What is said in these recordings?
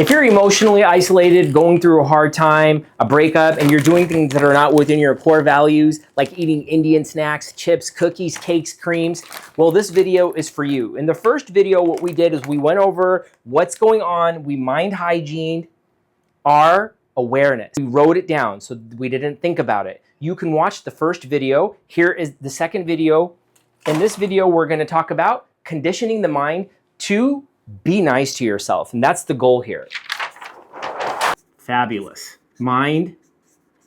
If you're emotionally isolated, going through a hard time, a breakup, and you're doing things that are not within your core values, like eating Indian snacks, chips, cookies, cakes, creams, well, this video is for you. In the first video, what we did is we went over what's going on. We mind hygiened our awareness. We wrote it down so we didn't think about it. You can watch the first video. Here is the second video. In this video, we're going to talk about conditioning the mind to be nice to yourself. And that's the goal here. Fabulous. Mind.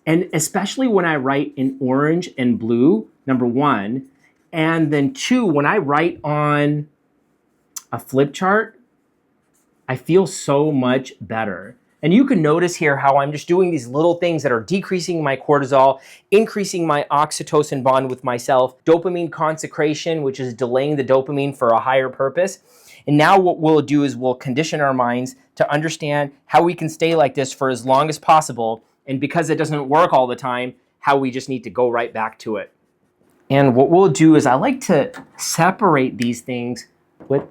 And especially when I write in orange and blue, number one, and then two, when I write on a flip chart, I feel so much better. And you can notice here how I'm just doing these little things that are decreasing my cortisol, increasing my oxytocin bond with myself, dopamine consecration, which is delaying the dopamine for a higher purpose. And now what we'll do is we'll condition our minds to understand how we can stay like this for as long as possible. And because it doesn't work all the time, how we just need to go right back to it. And what we'll do is I like to separate these things with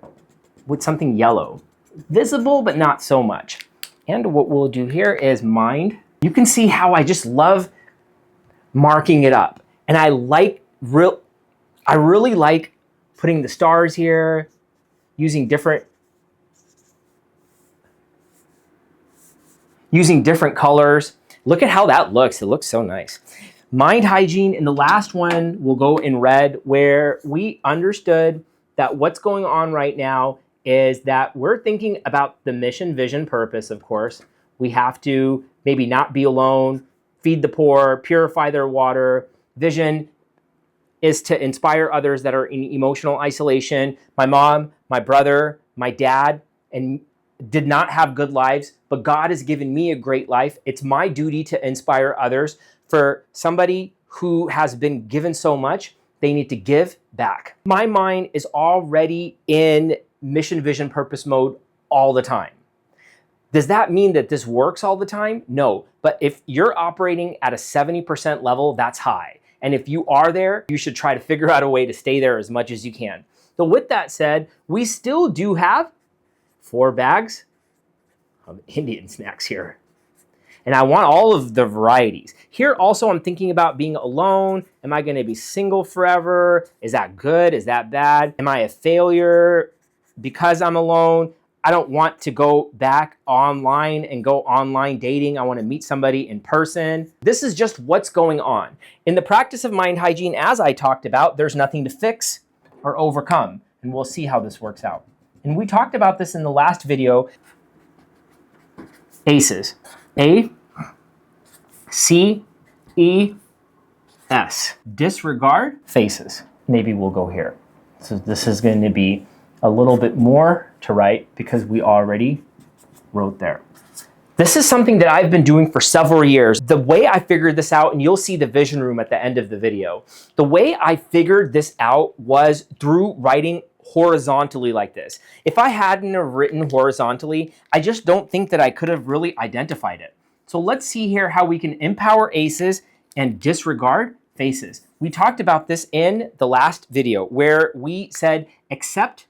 something yellow. Visible, but not so much. And what we'll do here is mind. You can see how I just love marking it up. And I really like putting the stars here, using different colors. Look at how that looks. It looks so nice. Mind hygiene. And the last one will go in red, where we understood that what's going on right now is that we're thinking about the mission, vision, purpose, of course. We have to maybe not be alone, feed the poor, purify their water. Vision is to inspire others that are in emotional isolation. My mom, my brother, my dad, and did not have good lives, but God has given me a great life. It's my duty to inspire others. For somebody who has been given so much, they need to give back. My mind is already in mission, vision, purpose mode all the time. Does that mean that this works all the time? No, but if you're operating at a 70% level, that's high. And if you are there, you should try to figure out a way to stay there as much as you can. So with that said, we still do have 4 bags of Indian snacks here. And I want all of the varieties. Here also, I'm thinking about being alone. Am I gonna be single forever? Is that good? Is that bad? Am I a failure because I'm alone? I don't want to go back online and go online dating. I want to meet somebody in person. This is just what's going on. In the practice of mind hygiene, as I talked about, there's nothing to fix or overcome. And we'll see how this works out. And we talked about this in the last video. ACEs. A, C, E, S. Disregard faces. Maybe we'll go here. So this is going to be a little bit more to write because we already wrote there. This is something that I've been doing for several years. The way I figured this out, and you'll see the vision room at the end of the video, the way I figured this out was through writing horizontally like this. If I hadn't have written horizontally, I just don't think that I could have really identified it. So let's see here how we can empower ACEs and disregard faces. We talked about this in the last video where we said accept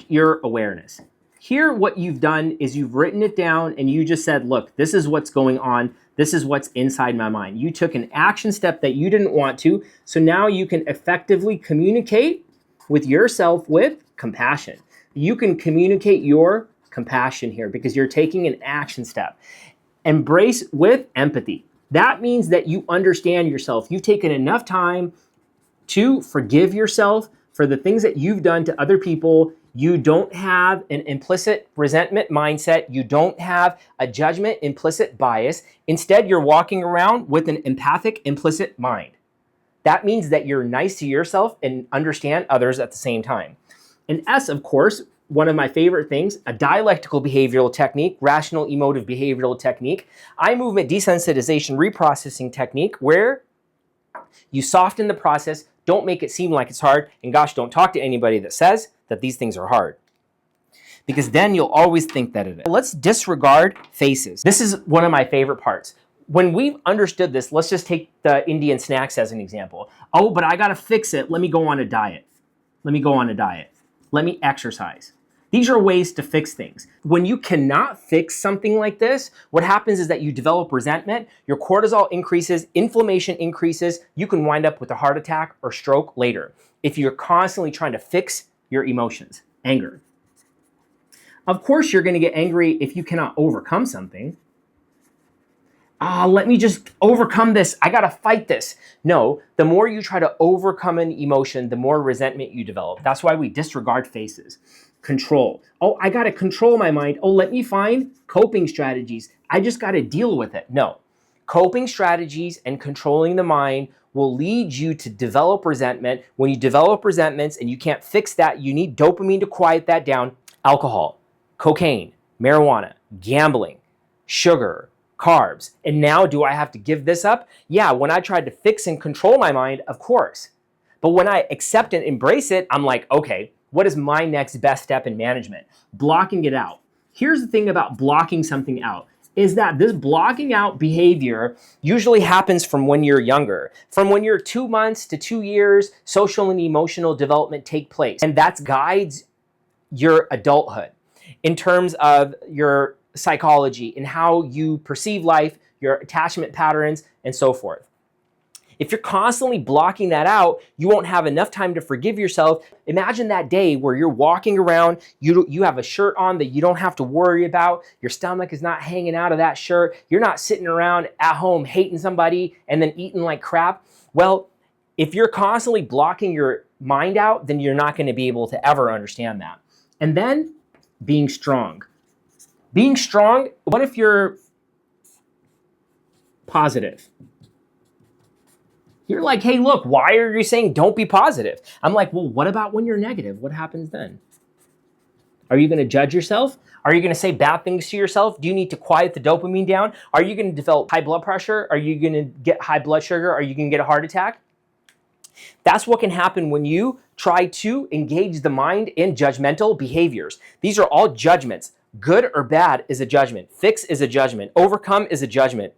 your awareness. Here, what you've done is you've written it down and you just said, look, this is what's going on. This is what's inside my mind. You took an action step that you didn't want to. So now you can effectively communicate with yourself with compassion. You can communicate your compassion here because you're taking an action step. Embrace with empathy. That means that you understand yourself. You've taken enough time to forgive yourself for the things that you've done to other people. You don't have an implicit resentment mindset. You don't have a judgment implicit bias. Instead, you're walking around with an empathic implicit mind. That means that you're nice to yourself and understand others at the same time. And S, of course, one of my favorite things, a dialectical behavioral technique, rational emotive behavioral technique, eye movement desensitization reprocessing technique, where you soften the process. Don't make it seem like it's hard. And gosh, don't talk to anybody that says that these things are hard, because then you'll always think that it is. Let's disregard faces. This is one of my favorite parts. When we've understood this, let's just take the Indian snacks as an example. Oh, but I got to fix it. Let me go on a diet. Let me go on a diet. Let me exercise. These are ways to fix things. When you cannot fix something like this, what happens is that you develop resentment, your cortisol increases, inflammation increases, you can wind up with a heart attack or stroke later if you're constantly trying to fix your emotions. Anger. Of course, you're going to get angry if you cannot overcome something. Let me just overcome this. I got to fight this. No, the more you try to overcome an emotion, the more resentment you develop. That's why we disregard faces. Control. Oh, I got to control my mind. Oh, let me find coping strategies. I just got to deal with it. No, coping strategies and controlling the mind will lead you to develop resentment. When you develop resentments and you can't fix that, you need dopamine to quiet that down. Alcohol, cocaine, marijuana, gambling, sugar, carbs. And now do I have to give this up? Yeah, when I tried to fix and control my mind, of course. But when I accept and embrace it, I'm like, okay, what is my next best step in management? Blocking it out. Here's the thing about blocking something out, is that this blocking out behavior usually happens from when you're younger. From when you're 2 months to 2 years, social and emotional development take place. And that guides your adulthood in terms of your psychology and how you perceive life, your attachment patterns, and so forth. If you're constantly blocking that out, you won't have enough time to forgive yourself. Imagine that day where you're walking around, you have a shirt on that you don't have to worry about, your stomach is not hanging out of that shirt, you're not sitting around at home hating somebody and then eating like crap. Well, if you're constantly blocking your mind out, then you're not going to be able to ever understand that. And then being strong. Being strong, what if you're positive? You're like, hey, look, why are you saying don't be positive? I'm like, well, what about when you're negative? What happens then? Are you going to judge yourself? Are you going to say bad things to yourself? Do you need to quiet the dopamine down? Are you going to develop high blood pressure? Are you going to get high blood sugar? Are you going to get a heart attack? That's what can happen when you try to engage the mind in judgmental behaviors. These are all judgments. Good or bad is a judgment. Fix is a judgment. Overcome is a judgment.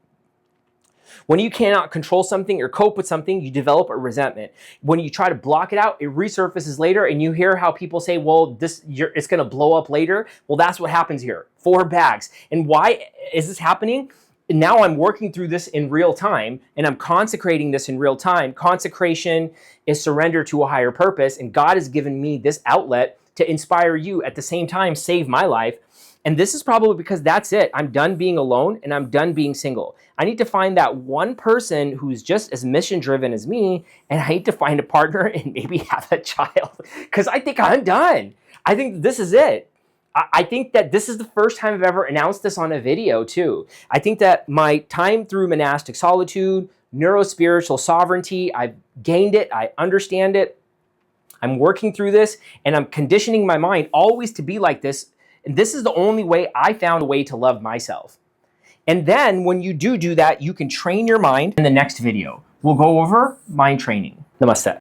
When you cannot control something or cope with something, you develop a resentment. When you try to block it out, it resurfaces later, and you hear how people say, well, it's going to blow up later. Well, that's what happens here. 4 bags. And why is this happening? Now I'm working through this in real time, and I'm consecrating this in real time. Consecration is surrender to a higher purpose, and God has given me this outlet to inspire you, at the same time save my life. And this is probably because that's it. I'm done being alone and I'm done being single. I need to find that one person who's just as mission driven as me, and I need to find a partner and maybe have a child, because I think I'm done. I think this is it. I think that this is the first time I've ever announced this on a video too. I think that my time through monastic solitude, neurospiritual sovereignty, I've gained it, I understand it. I'm working through this, and I'm conditioning my mind always to be like this. And this is the only way I found a way to love myself. And then when you do that, you can train your mind. In the next video, we'll go over mind training. Namaste.